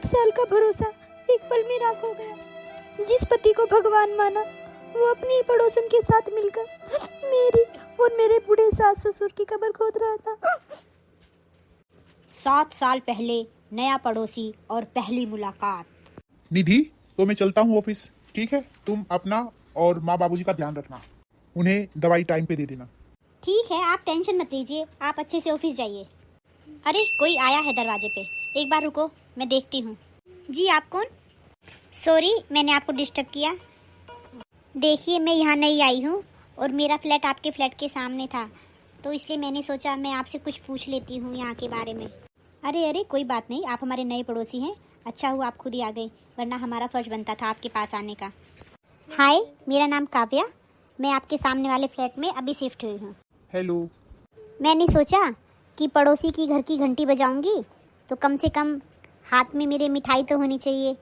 7 साल का भरोसा एक पल में राख हो गया। जिस पति को भगवान माना वो अपनी ही पड़ोसन के साथ मिलकर मेरी और मेरे बूढ़े सास ससुर की कब्र खोद रहा था। 7 साल पहले नया पड़ोसी और पहली मुलाकात। निधि, तो मैं चलता हूँ ऑफिस, ठीक है? तुम अपना और माँ बाबूजी का ध्यान रखना, उन्हें दवाई टाइम पे दे देना। ठीक है, आप टेंशन मत लीजिए, आप अच्छे से ऑफिस जाइए। अरे कोई आया है दरवाजे पे, एक बार रुको, मैं देखती हूँ। जी आप कौन? सॉरी मैंने आपको डिस्टर्ब किया। देखिए मैं यहाँ नई आई हूँ और मेरा फ्लैट आपके फ्लैट के सामने था, तो इसलिए मैंने सोचा मैं आपसे कुछ पूछ लेती हूँ यहाँ के बारे में। अरे कोई बात नहीं, आप हमारे नए पड़ोसी हैं, अच्छा हुआ आप खुद ही आ गए, वरना हमारा फर्ज बनता था आपके पास आने का। हाय, मेरा नाम काव्या, मैं आपके सामने वाले फ्लैट में अभी शिफ्ट हुई हूँ। हेलो। मैंने सोचा कि पड़ोसी की घर की घंटी बजाऊंगी तो कम से कम हाथ में मेरे मिठाई तो होनी चाहिए,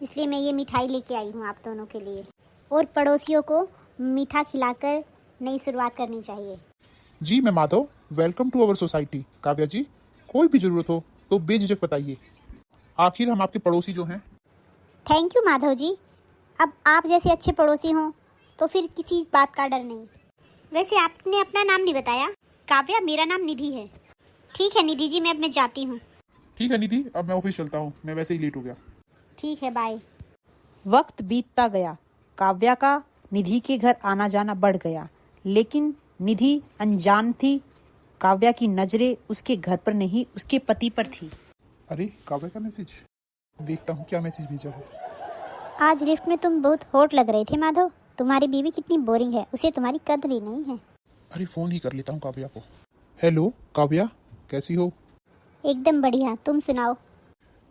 इसलिए मैं ये मिठाई लेके आई हूँ आप दोनों के लिए। और पड़ोसियों को मीठा खिलाकर नई शुरुआत करनी चाहिए। जी मैं Madhav, welcome to our society. Kavya ji, कोई भी जरूरत हो तो बेझिझक बताइए, आखिर हम आपके पड़ोसी जो हैं। थैंक यू माधव जी, अब आप जैसे अच्छे पड़ोसी हों तो फिर किसी बात का डर नहीं। वैसे आपने अपना नाम नहीं बताया। काव्या, मेरा नाम निधि है। ठीक है निधि जी, मैं जाती हूँ। ठीक है निधि, अब मैं ऑफिस चलता हूँ, मैं वैसे ही लेट हो गया। ठीक है, बाय। वक्त बीतता गया, काव्या का निधि के घर आना जाना बढ़ गया, लेकिन निधि अनजान थी, काव्या की नजरें उसके घर पर नहीं उसके पति पर थी। अरे काव्या का मैसेज, देखता हूँ क्या मैसेज भेजा है। आज लिफ्ट में तुम बहुत हॉट लग रहे थे माधव, तुम्हारी बीवी कितनी बोरिंग है, उसे तुम्हारी कद्र ही नहीं है। अरे फोन ही कर लेता हूँ काव्या को। हेलो काव्या, कैसी हो? एकदम बढ़िया, तुम सुनाओ।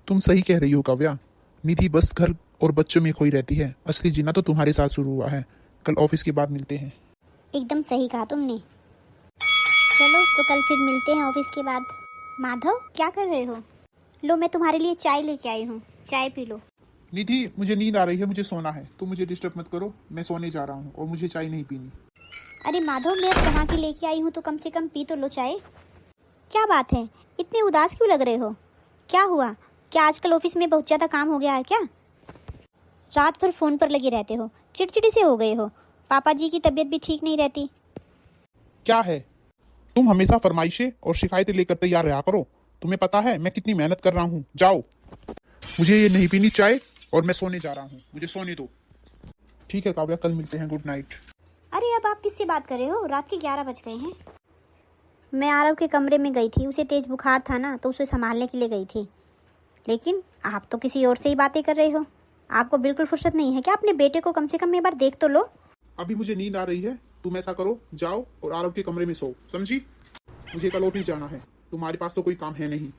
तुम सही कह रही हो काव्या, निधि बस घर और बच्चों में खोई रहती है, असली जीना तो तुम्हारे साथ शुरू हुआ है। कल ऑफिस के बाद मिलते हैं। एकदम सही कहा तुमने। चलो तो कल फिर मिलते हैं ऑफिस के बाद। माधव क्या कर रहे हो? लो मैं तुम्हारे लिए चाय लेके आई हूँ, चाय पी लो। निधि, मुझे नींद आ रही है, मुझे सोना है, तुम मुझे डिस्टर्ब मत करो, मैं सोने जा रहा हूँ और मुझे चाय नहीं पीनी। अरे माधव, मैं कहाँ की लेके आई हूँ तो कम से कम पी तो लो चाय। क्या बात है, इतने उदास क्यों लग रहे हो? क्या हुआ? क्या आजकल ऑफिस में बहुत ज़्यादा काम हो गया है क्या? रात भर फ़ोन पर लगे रहते हो, चिड़चिड़ी से हो गए हो, पापा जी की तबीयत भी ठीक नहीं रहती। क्या है, तुम हमेशा फरमाइशें और शिकायतें लेकर तैयार रहा करो, तुम्हें पता है मैं कितनी मेहनत कर रहा हूँ। जाओ, मुझे ये नहीं पीनी चाय और मैं सोने जा रहा हूँ, मुझे सोने दो। ठीक है काव्या, कल मिलते हैं, गुड नाइट। अरे अब आप किससे बात कर रहे हो? रात के 11 बज गए हैं। मैं आरव के कमरे में गई थी, उसे तेज बुखार था ना, तो उसे संभालने के लिए गई थी। लेकिन आप तो किसी और से ही बातें कर रहे हो, आपको बिल्कुल फुर्सत नहीं है क्या? अपने बेटे को कम से कम एक बार देख तो लो। अभी मुझे नींद आ रही है, तुम ऐसा करो, जाओ और आरव के कमरे में सो, समझी? मुझे कल ऑफिस जाना है, तुम्हारे पास तो कोई काम है नहीं।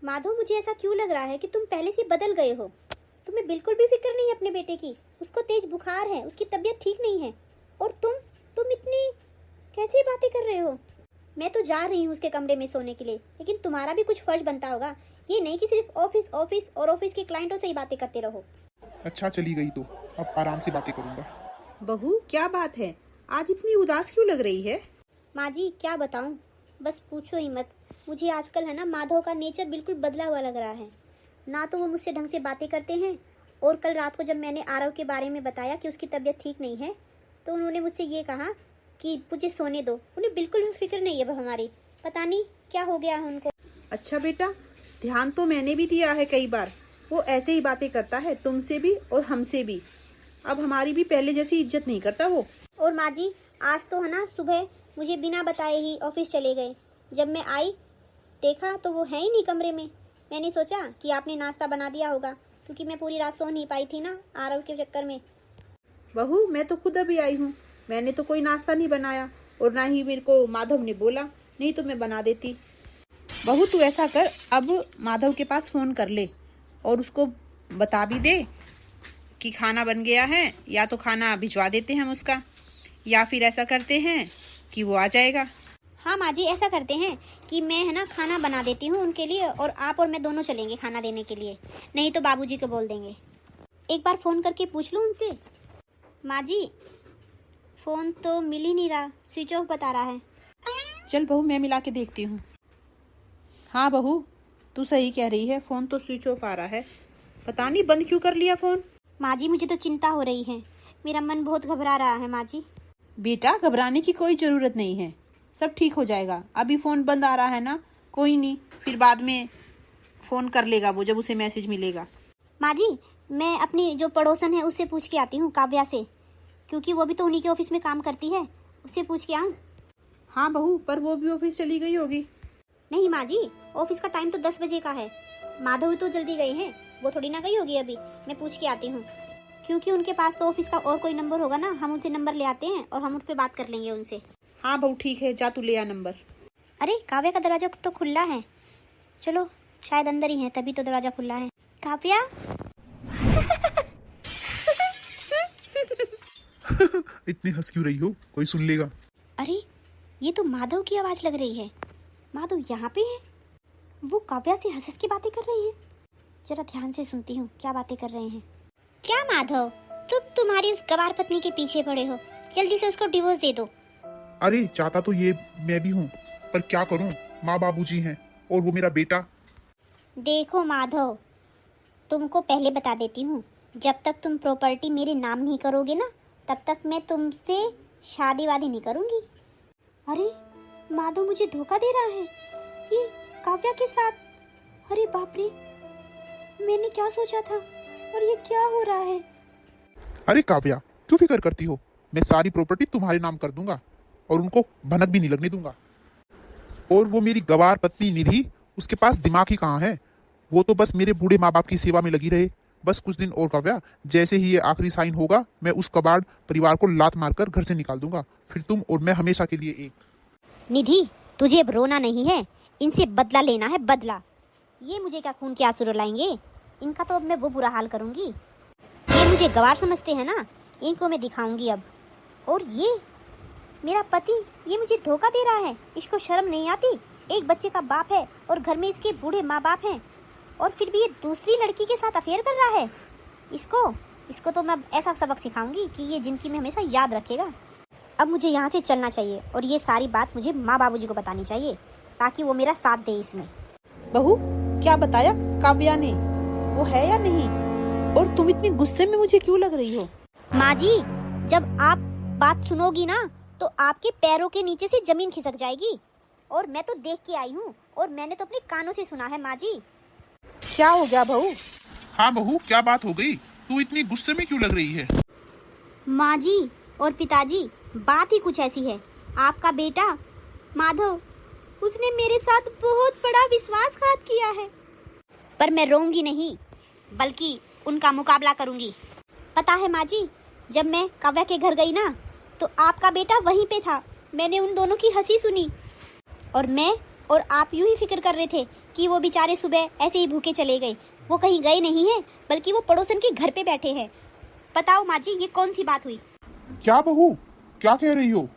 माधव, मुझे ऐसा क्यों लग रहा है कि तुम पहले से बदल गए हो। तुम्हें बिल्कुल भी फिक्र नहीं है अपने बेटे की, उसको तेज बुखार है, उसकी तबीयत ठीक नहीं है, और तुम इतनी कैसी बातें कर रहे हो? मैं तो जा रही हूँ उसके कमरे में सोने के लिए, लेकिन तुम्हारा भी कुछ फर्ज बनता होगा, ये नहीं कि सिर्फ ऑफिस ऑफिस और ऑफिस के क्लाइंटों से ही बातें करते रहो। अच्छा चली गई तो अब आराम से बातें करूंगा। बहू क्या बात है, आज इतनी उदास क्यों लग रही है? माँ जी क्या बताऊँ, बस पूछो ही मत। मुझे आजकल है ना माधव का नेचर बिल्कुल बदला हुआ लग रहा है, ना तो वो मुझसे ढंग से बातें करते हैं, और कल रात को जब मैंने आरव के बारे में बताया कि उसकी तबीयत ठीक नहीं है, तो उन्होंने मुझसे ये कहा कि मुझे सोने दो। उन्हें बिल्कुल भी फिक्र नहीं है हमारी, पता नहीं क्या हो गया है उनको। अच्छा बेटा, ध्यान तो मैंने भी दिया है कई बार, वो ऐसे ही बातें करता है, तुमसे भी और हमसे भी। अब हमारी भी पहले जैसी इज्जत नहीं करता वो। और माँ जी, आज तो है ना सुबह मुझे बिना बताए ही ऑफिस चले गए। जब मैं आई देखा तो वो है ही नहीं कमरे में। मैंने सोचा कि आपने नाश्ता बना दिया होगा, क्योंकि मैं पूरी रात सो नहीं पाई थी ना आरव के चक्कर में। बहू मैं तो खुद अभी आई हूँ, मैंने तो कोई नाश्ता नहीं बनाया, और ना ही मेरे को माधव ने बोला, नहीं तो मैं बना देती। बहू तू ऐसा कर, अब माधव के पास फोन कर ले और उसको बता भी दे कि खाना बन गया है, या तो खाना भिजवा देते हैं हम उसका, या फिर ऐसा करते हैं कि वो आ जाएगा। हाँ माँ जी, ऐसा करते हैं कि मैं है ना खाना बना देती हूँ उनके लिए, और आप और मैं दोनों चलेंगे खाना देने के लिए, नहीं तो बाबूजी को बोल देंगे। एक बार फ़ोन करके पूछ लूँ उनसे। माँ जी फ़ोन तो मिल ही नहीं रहा, स्विच ऑफ बता रहा है। चल बहू मैं मिला के देखती हूँ। हाँ बहू, तू सही कह रही है, फोन तो स्विच ऑफ आ रहा है। पता नहीं बंद क्यों कर लिया फोन। माँ जी मुझे तो चिंता हो रही है, मेरा मन बहुत घबरा रहा है माँ जी। बेटा घबराने की कोई जरूरत नहीं है, सब ठीक हो जाएगा। अभी फोन बंद आ रहा है ना, कोई नहीं, फिर बाद में फोन कर लेगा वो जब उसे मैसेज मिलेगा। माँ जी मैं अपनी जो पड़ोसन है उससे पूछ के आती हूँ, काव्या से, क्योंकि वो भी तो उन्हीं के ऑफिस में काम करती है, उससे पूछ के आऊँ। हाँ बहू, पर वो भी ऑफिस चली गई होगी। नहीं माँ जी, ऑफिस का टाइम तो 10 बजे का है। माधव तो जल्दी गए हैं, वो थोड़ी ना गई होगी अभी। मैं पूछ के आती हूँ, क्योंकि उनके पास तो ऑफिस का और कोई नंबर होगा ना, हम उनसे नंबर ले आते हैं और हम उन पर बात कर लेंगे उनसे। हाँ बहू ठीक है, जा तू ले आ नंबर। अरे काव्या का दरवाजा तो खुला है, चलो शायद अंदर ही है तभी तो दरवाजा खुला है। काव्या इतनी हंस क्यों रही हो, कोई सुन लेगा। अरे ये तो माधव की आवाज लग रही है। माधव यहाँ पे है, वो काव्या से हंस हंस की बातें कर रही है। जरा ध्यान से सुनती हूँ क्या बातें कर रहे हैं। क्या माधव, तुम तुम्हारी उस गवार पत्नी के पीछे पड़े हो, जल्दी से उसको डिवोर्स दे दो। अरे चाहता तो ये मैं भी हूँ, पर क्या करूँ, माँ बाबूजी हैं और वो मेरा बेटा। देखो माधव, तुमको पहले बता देती हूँ, जब तक तुम प्रॉपर्टी मेरे नाम नहीं करोगे ना, तब तक मैं तुमसे शादी वादी नहीं करूँगी। अरे माधव मुझे धोखा दे रहा है, ये काव्या के साथ। अरे बाप रे, मैंने क्या सोचा था और ये क्या हो रहा है। अरे काव्या क्यों फिक्र करती हो, मैं सारी प्रॉपर्टी तुम्हारे नाम कर दूंगा और उनको भनक भी नहीं लगने दूंगा। और वो मेरी गवार पत्नी निधि, उसके पास दिमाग ही कहाँ है, वो तो बस मेरे बूढ़े माँ बाप की सेवा में लगी रहे। बस कुछ दिन और काव्या, जैसे ही ये आखिरी साइन होगा मैं उस कबाड़ परिवार को लात मारकर घर से निकाल दूंगा, फिर तुम और मैं हमेशा के लिए एक। निधि तुझे अब रोना नहीं है, इनसे बदला लेना है, बदला। ये मुझे क्या खून के आंसू रुलाएंगे, इनका तो अब मैं वो बुरा हाल करूंगी। ये मुझे गवार समझते हैं ना, इनको मैं दिखाऊंगी अब। और ये मेरा पति, ये मुझे धोखा दे रहा है, इसको शर्म नहीं आती। एक बच्चे का बाप है और घर में इसके बूढ़े माँ बाप हैं, और फिर भी ये दूसरी लड़की के साथ अफेयर कर रहा है। इसको तो मैं ऐसा सबक सिखाऊंगी कि ये जिंदगी में हमेशा याद रखेगा। अब मुझे यहाँ से चलना चाहिए और ये सारी बात मुझे माँ बाबूजी को बतानी चाहिए, ताकि वो मेरा साथ दे इसमें। बहू क्या बताया काव्या ने, वो है या नहीं? और तुम इतनी गुस्से में मुझे क्यों लग रही हो? माँ जी जब आप बात सुनोगी ना, तो आपके पैरों के नीचे से जमीन खिसक जाएगी। और मैं तो देख के आई हूँ और मैंने तो अपने कानों से सुना है। माँ जी क्या हो गया बहू? हाँ बहू क्या बात हो गई, तू इतनी गुस्से में क्यों लग रही है? माँ जी और पिताजी, बात ही कुछ ऐसी है। आपका बेटा माधव, उसने मेरे साथ बहुत बड़ा विश्वासघात किया है। पर मैं रोऊंगी नहीं, बल्कि उनका मुकाबला करूंगी। पता है माँ जी, जब मैं काव्या के घर गई ना, तो आपका बेटा वहीं पे था। मैंने उन दोनों की हंसी सुनी, और मैं और आप यूं ही फिक्र कर रहे थे कि वो बेचारे सुबह ऐसे ही भूखे चले गए। वो कहीं गए नहीं हैं, बल्कि वो पड़ोसन के घर पे बैठे हैं। बताओ माँ जी, ये कौन सी बात हुई? क्या बहू क्या कह रही हो?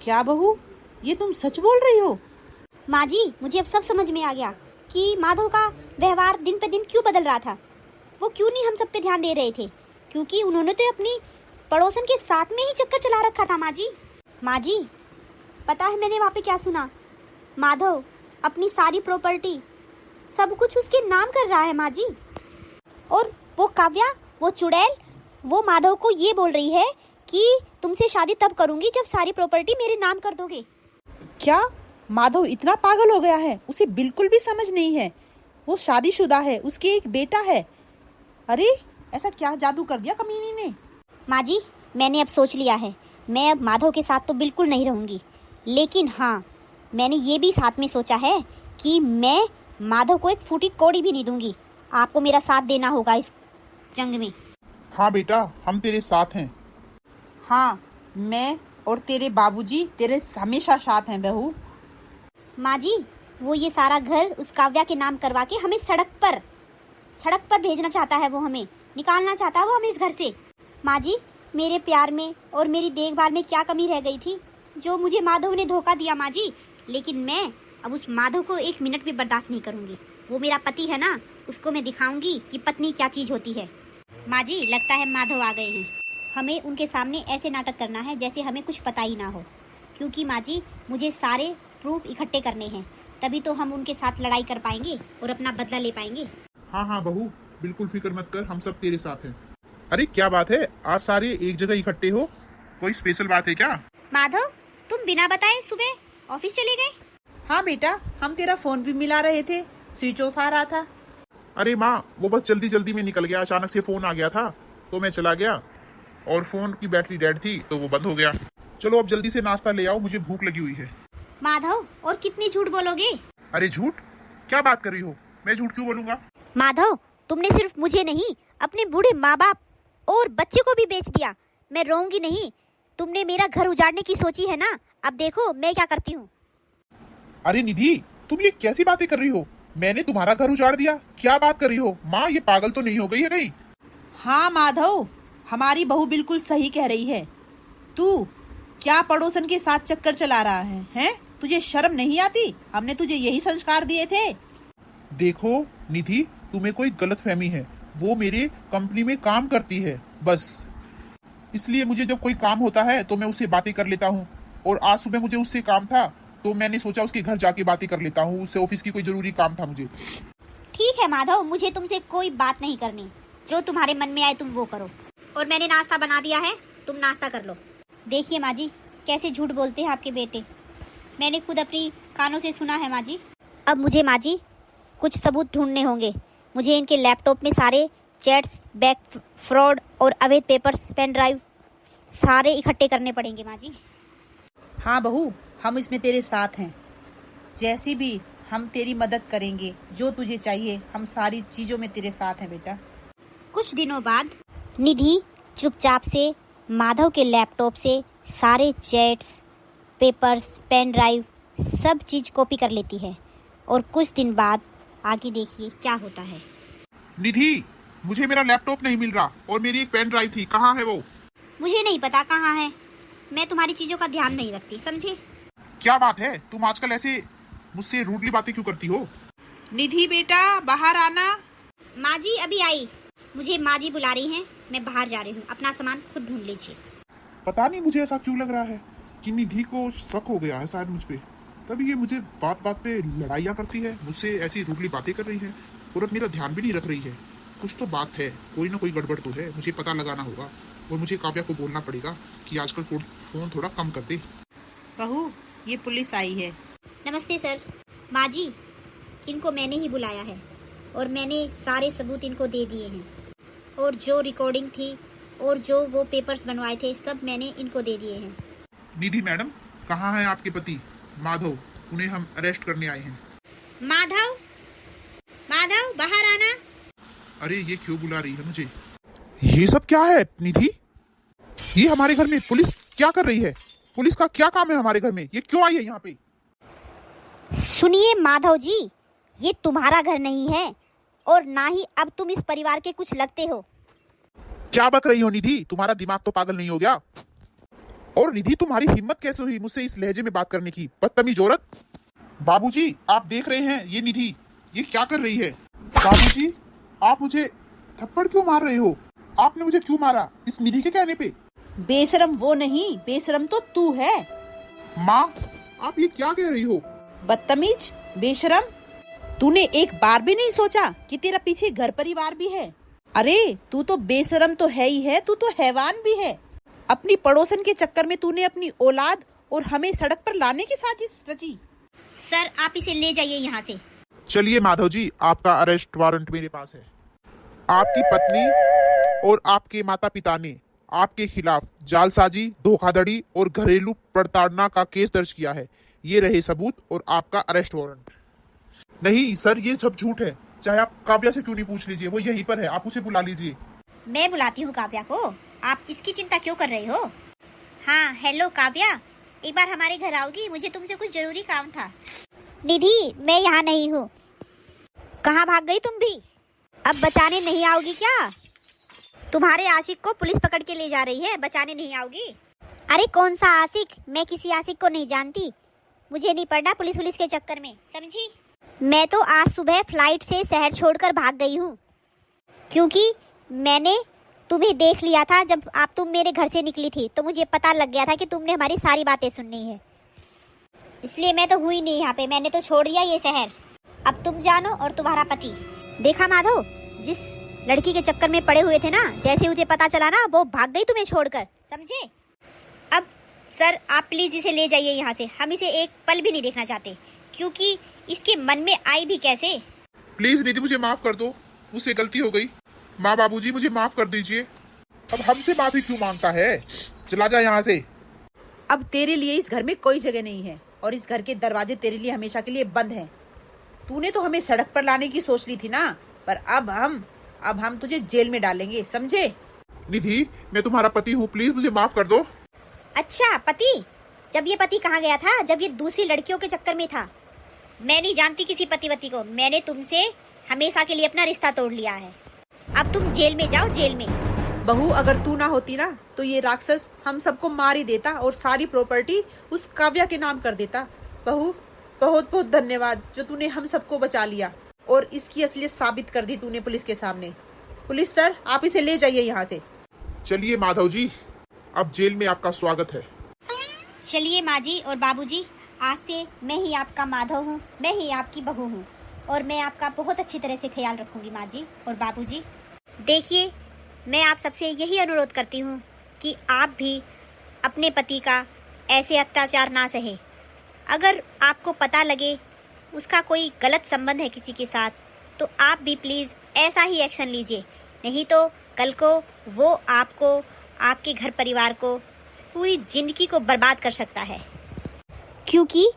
क्या बहू, ये तुम सच बोल रही हो? माँ जी मुझे अब सब समझ में आ गया कि माधव का व्यवहार दिन पे दिन क्यों बदल रहा था। वो क्यों नहीं हम सब पे ध्यान दे रहे थे, क्योंकि उन्होंने तो अपनी पड़ोसन के साथ में ही चक्कर चला रखा था। माँ जी पता है मैंने वहाँ पे क्या सुना? माधव अपनी सारी प्रॉपर्टी, सब कुछ उसके नाम कर रहा है माँ जी। और वो काव्या, वो चुड़ैल, वो माधव को ये बोल रही है कि तुमसे शादी तब करूंगी जब सारी प्रॉपर्टी मेरे नाम कर दोगे। क्या माधव इतना पागल हो गया है? उसे बिल्कुल भी समझ नहीं है। वो शादीशुदा है, उसके एक बेटा है। अरे ऐसा क्या जादू कर दिया कमीनी ने? माँ जी मैंने अब सोच लिया है, मैं अब माधव के साथ तो बिल्कुल नहीं रहूंगी। लेकिन हाँ, मैंने ये भी साथ में सोचा है कि मैं माधव को एक फूटी कौड़ी भी नहीं दूंगी। आपको मेरा साथ देना होगा इस जंग में। हाँ बेटा, हम तेरे साथ हैं। हाँ, मैं और तेरे बाबूजी तेरे हमेशा साथ हैं बहू। माँ जी वो ये सारा घर उस काव्या के नाम करवा के हमें सड़क पर भेजना चाहता है। वो हमें निकालना चाहता है, वो हमें इस घर से। माँ जी मेरे प्यार में और मेरी देखभाल में क्या कमी रह गई थी जो मुझे माधव ने धोखा दिया माँ जी। लेकिन मैं अब उस माधव को एक मिनट भी बर्दाश्त नहीं करूंगी। वो मेरा पति है ना, उसको मैं दिखाऊंगी कि पत्नी क्या चीज होती है। माँ जी लगता है माधव आ गए हैं। हमें उनके सामने ऐसे नाटक करना है जैसे हमें कुछ पता ही ना हो, क्योंकि माँ जी मुझे सारे प्रूफ इकट्ठे करने हैं। तभी तो हम उनके साथ लड़ाई कर पाएंगे और अपना बदला ले पाएंगे। हाँ हाँ बहू, बिल्कुल फिक्र मत कर, हम सब तेरे साथ हैं। अरे क्या बात है, आज सारे एक जगह इकट्ठे हो, कोई स्पेशल बात है क्या? माधव, तुम बिना बताए सुबह ऑफिस चले गए? हाँ बेटा, हम तेरा फोन भी मिला रहे थे, स्विच ऑफ आ रहा था। अरे माँ, वो बस जल्दी जल्दी में निकल गया, अचानक से फोन आ गया था तो मैं चला गया और फोन की बैटरी डेड थी तो वो बंद हो गया। चलो अब जल्दी से नाश्ता ले आओ, मुझे भूख लगी हुई है। माधव, और कितनी झूठ बोलोगे? अरे झूठ? क्या बात कर रही हो? मैं झूठ क्यों बोलूंगा? माधव, तुमने सिर्फ मुझे नहीं, अपने बूढ़े माँ बाप और बच्चे को भी बेच दिया। मैं रोऊंगी नहीं। तुमने मेरा घर उजाड़ने की सोची है ना, अब देखो मैं क्या करती हूँ। अरे निधि, तुम ये कैसी बातें कर रही हो? मैंने तुम्हारा घर उजाड़ दिया? क्या बात कर रही हो माँ, ये पागल तो नहीं हो गई है कहीं? हाँ माधव, हमारी बहू बिल्कुल सही कह रही है। तू क्या पड़ोसन के साथ चक्कर चला रहा है, हैं? तुझे शर्म नहीं आती? हमने तुझे यही संस्कार दिए थे। देखो निधि, तुम्हें कोई गलतफहमी है। वो मेरे कंपनी में काम करती है बस, इसलिए मुझे जब कोई काम होता है तो मैं उससे बातें कर लेता हूँ। और आज सुबह मुझे उससे काम था तो मैंने सोचा उसके घर जाके बातें कर लेता हूँ, उससे ऑफिस की कोई जरूरी काम था मुझे। ठीक है माधव, मुझे तुमसे कोई बात नहीं करनी। जो तुम्हारे मन में आए तुम वो करो। और मैंने नाश्ता बना दिया है, तुम नाश्ता कर लो। देखिए माँ जी, कैसे झूठ बोलते हैं आपके बेटे। मैंने खुद अपनी कानों से सुना है माँ जी। अब मुझे माँ जी कुछ सबूत ढूंढने होंगे। मुझे इनके लैपटॉप में सारे चैट्स, बैंक फ्रॉड और अवैध पेपर्स, पेन ड्राइव सारे इकट्ठे करने पड़ेंगे माँ जी। हाँ बहू, हम इसमें तेरे साथ हैं। जैसी भी हम तेरी मदद करेंगे, जो तुझे चाहिए हम सारी चीजों में तेरे साथ हैं बेटा। कुछ दिनों बाद निधि चुपचाप से माधव के लैपटॉप से सारे चैट्स, पेपर्स, पेन ड्राइव सब चीज कॉपी कर लेती है। और कुछ दिन बाद आगे देखिए क्या होता है। निधि, मुझे मेरा लैपटॉप नहीं मिल रहा और मेरी एक पेन ड्राइव थी, कहाँ है वो? मुझे नहीं पता कहाँ है। मैं तुम्हारी चीजों का ध्यान नहीं रखती, समझे? क्या बात है, तुम आजकल ऐसे मुझसे रूडली बातें क्यों करती हो? निधि बेटा, बाहर आना। माँ जी अभी आई। मुझे माँ जी बुला रही हैं, मैं बाहर जा रही हूँ। अपना सामान खुद ढूंढ लीजिए। पता नहीं मुझे ऐसा क्यों लग रहा है कि निधि को शक हो गया है शायद मुझ पे, तभी ये मुझे बात बात पे लड़ाइयाँ करती है, मुझसे ऐसी रूडली बातें कर रही है और अब मेरा ध्यान भी नहीं रख रही है। कुछ तो बात है, कोई ना कोई गड़बड़ तो है, मुझे पता लगाना होगा और मुझे काव्या को बोलना पड़ेगा कि आजकल फोन थोड़ा कम कर दे। बहू, ये पुलिस आई है। नमस्ते सर। माँ जी, इनको मैंने ही बुलाया है और मैंने सारे सबूत इनको दे दिए हैं। और जो रिकॉर्डिंग थी और जो वो पेपर्स बनवाए थे सब मैंने इनको दे दिए हैं। निधि मैडम, कहाँ है आपके पति माधव? उन्हें हम अरेस्ट करने आए हैं। माधव, माधव बाहर आना। अरे ये क्यों बुला रही है मुझे? ये सब क्या है निधि? ये हमारे घर में पुलिस क्या कर रही है? पुलिस का क्या काम है हमारे घर में? ये क्यों आई है यहाँ पे? सुनिए माधव जी, ये तुम्हारा घर नहीं है और ना ही अब तुम इस परिवार के कुछ लगते हो। क्या बक रही हो निधि? तुम्हारा दिमाग तो पागल नहीं हो गया? और निधि, तुम्हारी हिम्मत कैसे हुई मुझसे इस लहजे में बात करने की? बदतमीज औरत! बाबूजी, आप देख रहे हैं ये निधि ये क्या कर रही है? बाबूजी, आप मुझे थप्पड़ क्यों मार रहे हो? आपने मुझे क्यों मारा इस निधि के कहने पे? बेशरम वो नहीं, बेशरम तो तू है। माँ, आप ये क्या कह रही हो? बदतमीज, बेशरम, तूने एक बार भी नहीं सोचा कि तेरा पीछे घर परिवार भी है? अरे तू तो बेशरम तो है ही है, तू तो हैवान भी है। अपनी पड़ोसन के चक्कर में तूने अपनी औलाद और हमें सड़क पर लाने की साजिश रची। सर आप इसे ले जाइए यहाँ से। चलिए माधव जी, आपका अरेस्ट वारंट मेरे पास है। आपकी पत्नी और आपके माता पिता ने आपके खिलाफ जालसाजी, धोखाधड़ी और घरेलू प्रताड़ना का केस दर्ज किया है। ये रहे सबूत और आपका अरेस्ट वारंट। नहीं सर, ये सब झूठ है। चाहे आप काव्या से क्यों नहीं पूछ लीजिए, वो यहीं पर है, आप उसे बुला लीजिए। मैं बुलाती हूँ काव्या को, आप इसकी चिंता क्यों कर रहे हो? हाँ हेलो काव्या, एक बार हमारे घर आओगी? मुझे तुमसे कुछ जरूरी काम था। निधि, मैं यहाँ नहीं हूँ। कहाँ भाग गई तुम भी? अब बचाने नहीं आओगी क्या? तुम्हारे आशिक को पुलिस पकड़ के ले जा रही है, बचाने नहीं आओगी? अरे कौन सा आशिक? मैं किसी आशिक को नहीं जानती। मुझे नहीं पड़ना पुलिस के चक्कर में, समझी? मैं तो आज सुबह फ्लाइट से शहर छोड़कर भाग गई हूँ, क्योंकि मैंने तुम्हें देख लिया था जब तुम मेरे घर से निकली थी, तो मुझे पता लग गया था कि तुमने हमारी सारी बातें सुननी है। इसलिए मैं तो हुई नहीं यहाँ पे, मैंने तो छोड़ दिया ये शहर। अब तुम जानो और तुम्हारा पति। देखा माधव, जिस लड़की के चक्कर में पड़े हुए थे ना, जैसे उसे पता चला ना वो भाग गई तुम्हें छोड़कर, समझे? अब सर आप प्लीज इसे ले जाइए यहाँ से, हम इसे एक पल भी नहीं देखना चाहते, क्योंकि इसके मन में आई भी कैसे। प्लीज निधि मुझे माफ कर दो, मुझसे गलती हो गई। माँ बाबूजी मुझे माफ कर दीजिए। अब हमसे माफी क्यों मांगता है? चला जा यहाँ से। अब तेरे लिए इस घर में कोई जगह नहीं है और इस घर के दरवाजे तेरे लिए हमेशा के लिए बंद हैं। तूने तो हमें सड़क पर लाने की सोच ली थी ना, पर अब हम तुझे जेल में डालेंगे, समझे? निधि मैं तुम्हारा पति हूँ, प्लीज मुझे माफ कर दो। अच्छा पति? जब ये पति कहाँ गया था? जब ये दूसरी लड़कियों के चक्कर में था। मैं नहीं जानती किसी पति को, मैंने तुमसे हमेशा के लिए अपना रिश्ता तोड़ लिया है। अब तुम जेल में जाओ, जेल में। बहू अगर तू ना होती ना तो ये राक्षस हम सबको मार ही देता और सारी प्रॉपर्टी उस काव्या के नाम कर देता। बहू बहुत बहुत धन्यवाद जो तूने हम सबको बचा लिया और इसकी असलियत साबित कर दी तूने पुलिस के सामने। पुलिस सर आप इसे ले जाइए यहाँ से। चलिए माधव जी, अब जेल में आपका स्वागत है। चलिए माँ जी और बाबूजी, आज से मैं ही आपका माधव हूँ, मैं ही आपकी बहू हूँ और मैं आपका बहुत अच्छी तरह से ख्याल रखूंगी माँ जी और बाबूजी। देखिए मैं आप सबसे यही अनुरोध करती हूँ कि आप भी अपने पति का ऐसे अत्याचार ना सहे। अगर आपको पता लगे उसका कोई गलत संबंध है किसी के साथ, तो आप भी प्लीज़ ऐसा ही एक्शन लीजिए, नहीं तो कल को वो आपको, आपके घर परिवार को, पूरी जिंदगी को बर्बाद कर सकता है। क्योंकि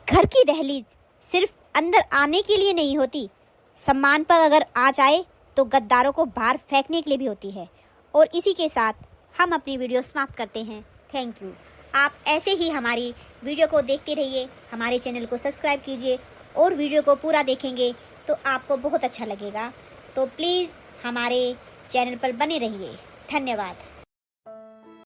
घर की दहलीज सिर्फ अंदर आने के लिए नहीं होती, सम्मान पर अगर आ जाए तो गद्दारों को बाहर फेंकने के लिए भी होती है। और इसी के साथ हम अपनी वीडियो समाप्त करते हैं। Thank you. आप ऐसे ही हमारी वीडियो को देखते रहिए, हमारे चैनल को सब्सक्राइब कीजिए और वीडियो को पूरा देखेंगे तो आपको बहुत अच्छा लगेगा। तो प्लीज़ हमारे चैनल पर बने रहिए। धन्यवाद।